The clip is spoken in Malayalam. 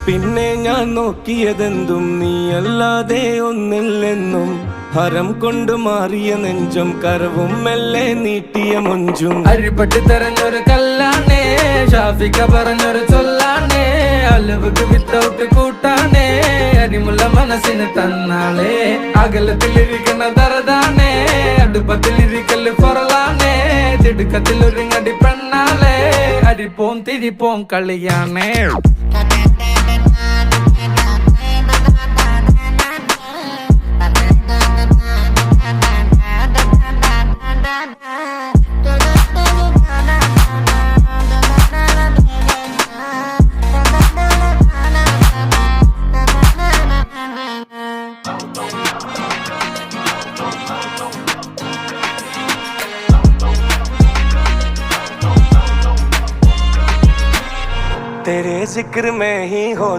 പിന്നെ ഞാൻ നോക്കിയതെന്തും നീയല്ലാതെ ഒന്നില്ലെന്നും ഹരം കൊണ്ട് മാറിയ നെഞ്ചും കരവും മെല്ലെ നീട്ടിയ മൊഞ്ചും അരിപ്പട്ടി തെരഞ്ഞൊരു കല്ലാണേ ഷാഫിക്ക പറഞ്ഞൊരു ചൊല്ലാണേ അലവുക്ക് വിത്തൗട്ട് കൂട്ടാണേ അരിമുള്ള മനസ്സിന് തന്നാളേ അകലത്തിലിരിക്കുന്ന ദറതാണേ അടുപ്പത്തിലിരിക്കല് പൊറലാണേ തിടുക്കത്തിലൊരുങ്ങടി പെണ്ണാളേ അരിപ്പോം തിരിപ്പോം കളിയാണേ तेरे जिक्र में ही हो